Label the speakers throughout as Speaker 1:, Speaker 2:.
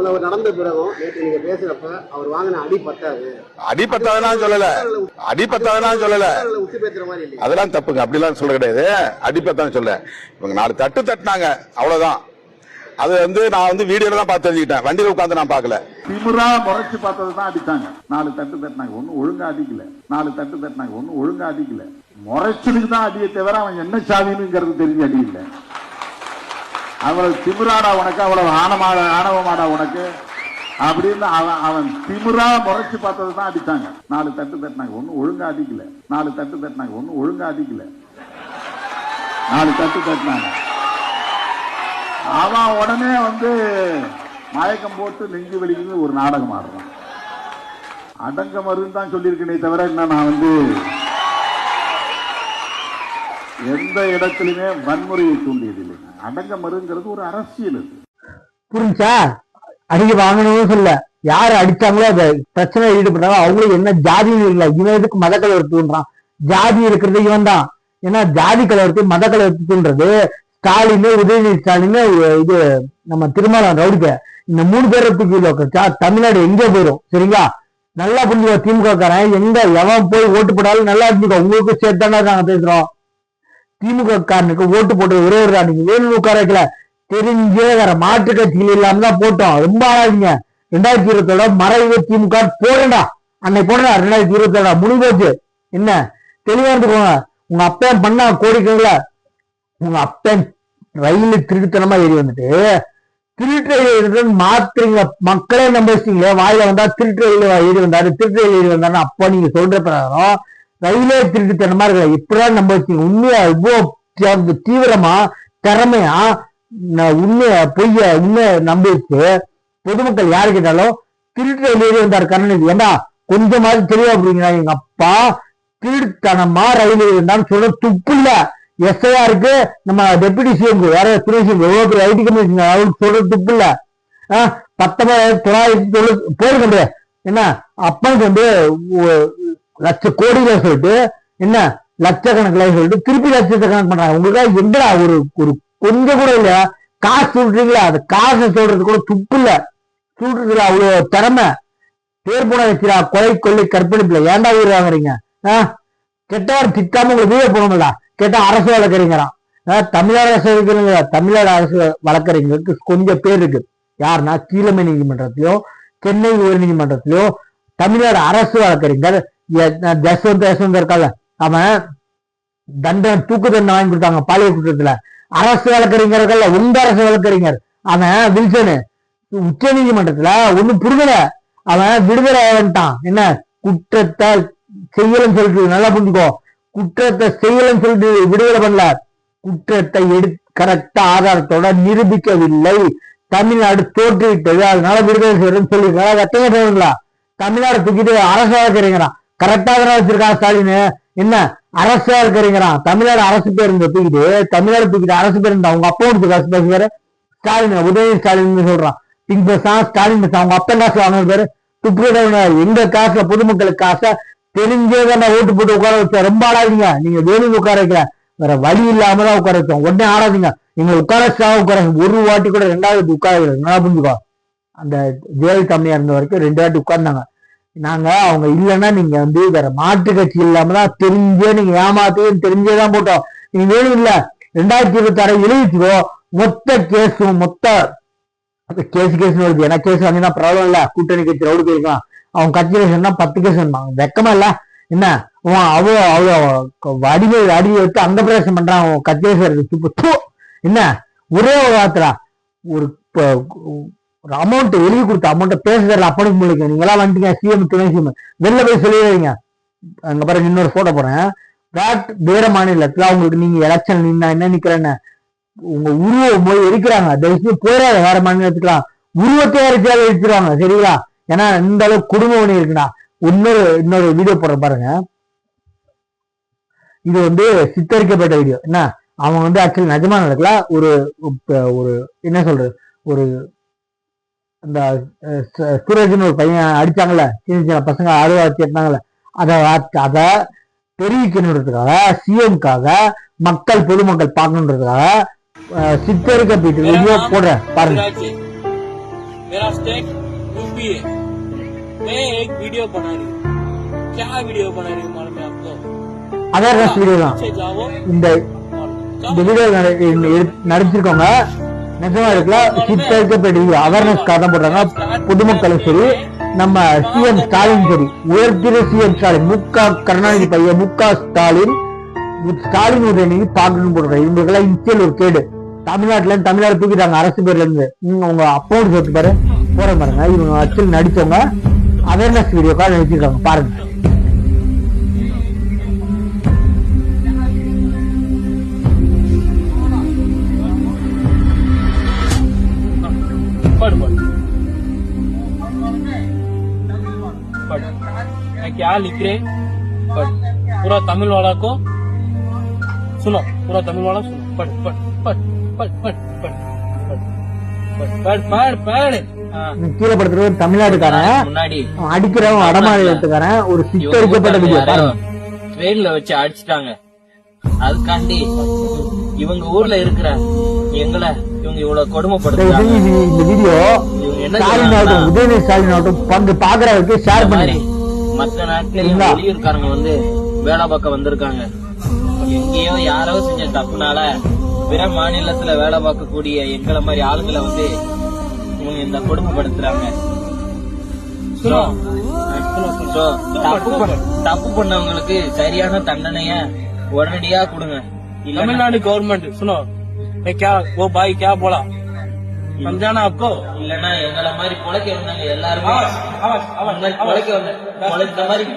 Speaker 1: இவ்வளவு நடந்த பிறகும் நேற்று நீங்க பேசுறப்ப அவர் வாங்கின அடி பத்தாது,
Speaker 2: அடி பத்தாதுன்னு சொல்லல, அடி பத்தாதுன்னு சொல்லல,
Speaker 1: உத்து பேசுற மாதிரி இல்லையா?
Speaker 2: அதெல்லாம் தப்புங்க, அப்படிலாம் சொல்ல கிடையாது. அடி பத்தான்னு சொல்ல, இவங்க 4 தட்டு தட்டினாங்க, அவ்வளவுதான். அது நான் வீடியோல தான் பார்த்து தெரிஞ்சுக்கிட்டேன், வண்டியில உட்காந்து நான் பார்க்கல.
Speaker 3: திமுறா முறைச்சு பார்த்ததுதான் அடித்தாங்க. 4 தட்டு தட்டினாங்க, ஒன்னும் ஒழுங்கா அடிக்கல. 4 தட்டு தட்டினாங்க, ஒன்னும் ஒழுங்கா அடிக்கல. முறைச்சதுக்கு தான் அடியை தவிர அவன் என்ன சாதினுங்கிறது தெரிஞ்சு அடி இல்லை. அவ்வளவு திமுறாடா உனக்கு, அவ்வளவு ஆணவமாடா உனக்கு அப்படின்னு அவன் திமுறா முறைச்சு பார்த்ததுதான் அடித்தாங்க. 4 தட்டு தட்டினாங்க, ஒன்னும் ஒழுங்கா அடிக்கல. 4 தட்டு தட்டினாங்க, ஒன்னும் ஒழுங்கா அடிக்கல. 4 தட்டு தட்டினாங்க. அவன் உடனே மயக்கம் போட்டு நெஞ்சு வலிக்குது ஒரு நாடகம் ஆடுறான். அடங்க மருன்னு தான் சொல்லியிருக்கேனே தவிர என்ன நான் எந்த இடத்திலுமே வன்முறையை தூண்டியதில்லை. அடங்க மருங்கிறது ஒரு அரசியல்.
Speaker 4: புரிஞ்சா? அடிக்க வாங்கணும்னு சொல்ல, யாரு அடிச்சாங்களோ அதை பிரச்சனை ஈடுபட்டாலும் அவங்களும் என்ன ஜாதின்னு இல்லை. இவன் எதுக்கு மத கலவரத்துன்றான்? ஜாதி இருக்கிறது இவன் தான். ஏன்னா ஜாதி கலவரத்து மத கலவரத்துன்றது ஸ்டாலின், உதயநிதி ஸ்டாலின், இது நம்ம திருமாவளவன் ரவுடிக்க, இந்த 3 பேரை தூக்கி தமிழ்நாடு எங்கே போயிடும்? சரிங்களா? நல்லா புரிஞ்சுக்கோ. திமுக காரன் எங்க எவன் போய் ஓட்டு போட்டாலும் நல்லா இருந்துக்கோ. உங்களுக்கு சேர்த்தாண்டா நாங்க பேசுறோம். திமுக காரனுக்கு ஓட்டு போட்டது ஒரே ஒரு நீங்க வேலூர் உட்கார வைக்கல, தெரிஞ்சே வேற மாற்று கட்சிகள் இல்லாம தான் போட்டோம். ரொம்ப ஆளாதீங்க. 2020 மறைவு திமுக போடா, அன்னைக்கு போடா. 2020 முடிவு போச்சு. என்ன தெளிவா இருந்துக்கோங்க. உங்க அப்பன் பண்ணா கோடிக்கல, உங்க அப்பன் ரயில் திருட்டுத்தனமா ஏறி வந்துட்டு திருட்டு மாத்துறீங்க. மக்களே நம்ப வச்சிங்களே, வாயில வந்தா திருட்டு ரயில் ஏறி வந்தாரு, திருட்டு ரயில் ஏறி வந்தாரு. அப்ப நீங்க சொல்ற பிரகாரம் ரயிலே திருட்டுத்தனமா இருக்கல. இப்படிதான் நம்ப வச்சீங்க. உண்மையா இவ்வளவு தீவிரமா திறமையா உண்மைய பொய்ய உண்மைய நம்பி வச்சு பொதுமக்கள் யாரு கேட்டாலும் திருட்டு ரயில் ஏறி வந்தாரு கருணாநிதி. ஏண்டா கொஞ்சமாவது தெளிவா அப்படிங்களா? எங்க அப்பா திருட்டுத்தனமா ரயில் ஏறி வந்தான்னு சொல்ற துப்பு இல்ல. எஸ்ஐஆருக்கு நம்ம டெபுட்டி சிஎம் வேற துணை சிஎம் எவ்வளவு ஐடி கமிஷனர் அவருக்கு சொல்ற துப்பு இல்ல. 1990 போயிருக்க என்ன அப்பனுக்கு லட்ச கோடியில சொல்லிட்டு என்ன லட்சக்கணக்கில் சொல்லிட்டு திருப்பி லட்சத்தை கணக்கு பண்றாங்க. உங்களுக்கு எங்கடா ஒரு கொஞ்சம் கூட இல்ல. காசு சொல்றீங்களா? அது காசை சொல்றது கூட துப்பு இல்ல. சொல்றதுல அவ்வளவு திறமை. பேர் போன வச்சுரா கொலை கொள்ளை கற்பழிப்புல ஏன்டா உயிர் வாங்குறீங்க? கெட்டவர் திட்டாம உங்களுக்கு வீர போனோம்ல. கேட்டா அரசு வழக்கறிஞரான். தமிழ்நாடு அரசு வழக்கறிஞர், தமிழ்நாடு அரசு வழக்கறிஞருக்கு கொஞ்சம் பேர் இருக்கு. யாருன்னா கீழமை நீதிமன்றத்திலயோ சென்னை உயர் நீதிமன்றத்திலயோ தமிழ்நாடு அரசு வழக்கறிஞர் ஜஸ்வந்த் இருக்காங்க. அவன் தண்டனை தூக்கு தண்டனை வாங்கி கொடுத்தாங்க பாலியல் குற்றத்துல. அரசு வழக்கறிஞர்கள் உங்க அரசு வழக்கறிஞர் அவன் வில்சனு உச்ச நீதிமன்றத்துல ஒண்ணும் புரிதல. அவன் விடுதலை ஆகிட்டான். என்ன குற்றத்தை செய்யலன்னு சொல்லிட்டு நல்லா புரிஞ்சுக்கோ. குற்றத்தை செய்யலன்னு சொல்லிட்டு விடுதலை பண்ணல, குற்றத்தை கரெக்டா ஆதாரத்தோட நிரூபிக்கவில்லை. தமிழ்நாடு தோற்றுவிட்டது, அதனால விடுதலை செய்யறதுன்னு சொல்லிருக்காங்க. எத்தனை பேருங்களா? தமிழ்நாடு தூக்கிட்டு அரசு வழக்கறிஞரான். கரெக்டா தானே வச்சிருக்கா ஸ்டாலின்? என்ன அரசு வழக்கறிஞரான்? தமிழ்நாடு அரசு பேருந்து தூக்கிட்டு தமிழ்நாடு தூக்கிட்டு அரசு பேருந்து அவங்க அப்பா காசு பேசுவாரு ஸ்டாலின், உதயநிதி ஸ்டாலின் சொல்றான். பிங் பஸ் ஸ்டாலின் பஸ் அவங்க அப்பா காசு வாங்கின பேரு துப்புரவு. எங்க காசுல பொதுமக்களுக்கு காசை தெரிஞ்சேதான் ஓட்டு போட்டு உட்கார வச்சா. ரொம்ப ஆடாதீங்க. நீங்க வேலூர் உட்கார வைக்கல, வேற வழி இல்லாமதான் உட்கார வச்சோம். உடனே ஆடாதீங்க. எங்களை உட்கார வச்சா உட்கார ஒரு வாட்டி கூட 2வது உட்கார வைக்கல. நல்லா புரிஞ்சுக்கோ. அந்த ஜெயலலிதா அம்மையா இருந்த வரைக்கும் 2 வாட்டி உட்கார்ந்தாங்க. நாங்க அவங்க இல்லைன்னா நீங்க வேற மாற்று கட்சி இல்லாமதான் தெரிஞ்சே நீங்க ஏமாத்தையும் தெரிஞ்சேதான் போட்டோம். நீங்க வேணும் இல்ல 2026 எழுதிச்சுக்கோ. மொத்த கேஸும் மொத்த கேஸ் வருது. ஏன்னா கேஸ் வந்தீங்கன்னா ப்ராப்ளம் இல்ல. கூட்டணி கட்சி ரவுடி போயிருக்கலாம். அவன் கட்சி கேஸ் 10 கேஸ் வந்தாங்க. வெக்கமா இல்ல? என்ன அவ்வளோ அடி வச்சு அந்த பிரதேசம் பண்றான் கட்சி கேஸ். என்ன ஒரே ஒரு வார்த்தை ஒரு அமௌண்ட் எழுதி கொடுத்த அமௌண்ட்டை பேசுறதுல அப்பனுக்கு முடிக்க நீங்க எல்லாம் வந்துட்டீங்க. சிஎம் துணை சிஎம் வெளில போய் சொல்லிடுறீங்க. அங்க பாருங்க இன்னொரு போட்டோ போறேன். வேற மாநிலத்துல அவங்களுக்கு நீங்க எலெக்ஷன் நின்னா என்ன நிக்கிறேன்னு உங்க உருவம் போய் எரிக்கிறாங்க. தயவுசெய்து போயிடாத வேற மாநிலத்துக்குலாம். உருவத்தை எரிச்சாலும் எரிச்சிருவாங்க. சரிங்களா? ஏன்னா இந்த அளவுக்கு குடும்பம் ஒண்ணு இருக்குண்ணா. இன்னொரு வீடியோ போடுற பாருங்க. இது சித்தரிக்கப்பட்ட வீடியோ. என்ன அவங்க ஆக்சுவலி நிஜமா நடக்கல. ஒரு என்ன சொல்றது, ஒரு அந்த சூரஜ்னு ஒரு பையன் அடிச்சாங்கல்ல, சின்ன சின்ன பசங்க அறுவாச்சி எட்டாங்கல்ல, அதை தெரிவிக்கணுன்றதுக்காக சிஎம்காக மக்கள் பொதுமக்கள் பார்க்கணுன்றதுக்காக சித்தரிக்கப்பட்ட வீடியோ போடுறேன் பாருங்க.
Speaker 5: मेरा स्टेट यूपी है। मैं एक वीडियो बना रही हूँ। क्या वीडियो बना रही हूँ मालूम है आपको?
Speaker 4: அவேர்னஸ் வீடியோ தான்
Speaker 5: पीछे जाओ
Speaker 4: இந்த வீடியோ நடிச்சிருக்கவங்க நிஜமா இருக்குல்ல சித்தரிக்கப்பட்ட அவேர்னஸ்க்காக தான் போடுறாங்க. பொதுமக்களும் சரி நம்ம சிஎம் ஸ்டாலின் சரி உயர்த்திரு சிஎம் ஸ்டாலின் கருணாநிதி பையன் ஸ்டாலின் உதயநிதி பார்க்கணும்னு போடுறாங்க. இவங்களுக்கெல்லாம் இன்சியல் ஒரு கேடு. தமிழ்நாடு தூக்கிட்டாங்க அரசு பேர்ல இருந்து. உங்க அப்போடு சொல்லிட்டு பாரு போற பாருங்க. இவங்க ஆக்சுவலி நடிச்சவங்க அவேர்னஸ் வீடியோக்காக நடிச்சிருக்காங்க பாருங்க.
Speaker 5: पढ़ मैं क्या लिख रहे पढ़। पूरा तमिल वाला को सुनो, पूरा तमिल वाला सुनो। पढ़ पढ़ पढ़ पढ़ पढ़ पढ़ पढ़ पढ़ पढ़
Speaker 4: கீழே படுத்துறது தமிழ்நாடுக்காரன்
Speaker 5: முன்னாடி
Speaker 4: அடிக்கிறவன் வடமாநிலத்துக்காரன் ஒரு சித்தரிக்கப்பட்ட வீடியோ பாருங்க.
Speaker 5: ட்ரெயின்ல வச்சு அடிச்சிட்டாங்க. அதுக்காண்டி இவங்க ஊர்ல இருக்கிற எங்களை இவங்க இவ்வளவு கொடுமைப்படுத்துறாங்க.
Speaker 4: இந்த வீடியோ ஸ்டாலின் ஆகட்டும் உதயநிதி ஸ்டாலின் ஆகட்டும் பங்கு பாக்குறவருக்கு ஷேர் பண்ணி
Speaker 5: மற்ற நாட்டிலையும் வெளியூர்காரங்க வந்து வேலை பார்க்க வந்திருக்காங்க. எங்கேயோ யாரோ செஞ்ச தப்புனால பிற மாநிலத்துல வேலை பார்க்கக்கூடிய எங்களை மாதிரி ஆளுங்களை வந்து இவங்க இந்த கொடுமைப்படுத்துறாங்க. தப்பு பண்ணவங்களுக்கு சரியான தண்டனைய உடனடியா கொடுங்க. தமிழ்நாடு கவர்மெண்ட் சுனோ क्या वो भाई क्या बोला समझाना आपको? இல்லன்னா எங்களை மாதிரி பொழைக்க வந்தாங்க எல்லாருமே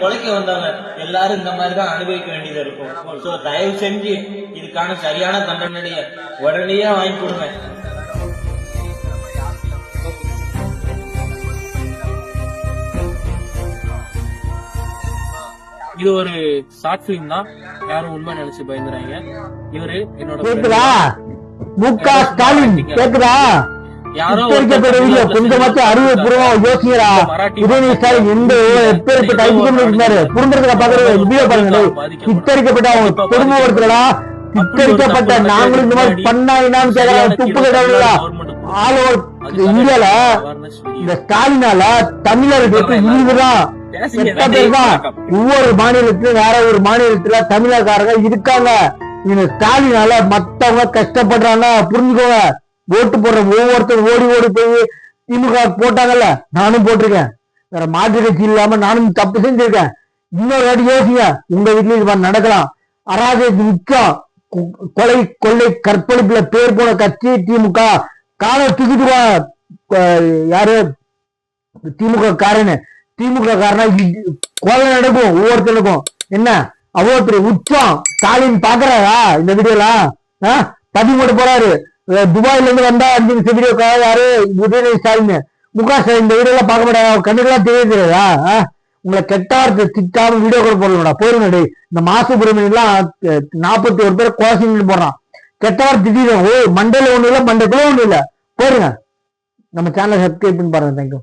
Speaker 5: பொழைக்க வந்தாங்க எல்லாரும் இந்த மாதிரி தான் அனுபவிக்க வேண்டியது இருக்கும். சோ தயவு செஞ்சு இதுக்கான சரியான தண்டனைய உடனடியா வாங்கி கொடுங்க. இது ஒரு ஷார்ட் பிலிம் தான். யாரும் உண்மை நினைச்சு பயந்துறாங்க. இவரு என்னோட
Speaker 4: முக ஸ்டாலின் கேக்குதா? கொஞ்சமாச்சும் அறிவுபூர்வம் யோசிக்கிறா. உதயநிதி ஸ்டாலின் எந்த எப்பேற்பட்ட இருந்தாரு புரிஞ்சிருக்க பாக்குறது வீடியோ பாருங்க. சித்தரிக்கப்பட்ட அவங்க கொடுமைப்படுத்தலா சித்தரிக்கப்பட்ட நாங்களும் இந்த மாதிரி பண்ணா என்னன்னு கேட்கலாம். துப்பு கேட்டா ஆல் ஓவர் இந்தியால இந்த ஸ்டாலினால தமிழர்களுக்கு இழிவுதான் ஒவ்வொரு மாநிலத்திலும் வேற ஒரு மாநிலத்துல தமிழகாரங்க இருக்காங்க. இந்த ஸ்டாலினால மத்தவங்க கஷ்டப்படுறாங்க புரிஞ்சுக்கோங்க. ஓட்டு போடுற ஒவ்வொருத்தரும் ஓடி ஓடி போய் திமுக போட்டாங்கல்ல, நானும் போட்டிருக்கேன். வேற மாற்று கட்சி இல்லாம நானும் தப்பு செஞ்சிருக்கேன். இன்னொரு வாட்டி யோசிங்க, உங்க வீட்லயும் இது நடக்கலாம். அராஜகத்துக்கு நிச்சயம் கொலை கொள்ளை கற்பழிப்புல பேர் போன கட்சி திமுக. கால தூக்கிட்டுவா யாரு திமுக காரன்னு. திமுக காரனா கொலை நடக்கும் ஒவ்வொருத்தருக்கும். என்ன அவ்வளவு பெரிய உச்சம் ஸ்டாலின் பாக்குறாரா இந்த வீடியோல? பதிவு மட்டும் போறாரு. துபாயில இருந்து வந்தா 5 நிமிஷம் வீடியோ யாரு உதயநிதி ஸ்டாலின். முக ஸ்டாலின் இந்த வீடியோ எல்லாம் பார்க்க மாட்டாங்க. கண்ணுக்கெல்லாம் தெரியாதா? உங்களை கெட்ட வார்த்தை திட்டாம வீடியோ கூட போடலடா போயிருங்க. இந்த மாசுபுரமணி எல்லாம் 41 பேர் கோசிங் போடுறான். கெட்ட வார்த்தை திட்டிடும். ஓ மண்டையில ஒண்ணு இல்ல மண்டைக்குள்ள ஒண்ணு இல்ல. போயிருங்க. நம்ம சேனலை சப்ஸ்கிரைப் பண்ணி பாருங்க. தேங்க்யூ.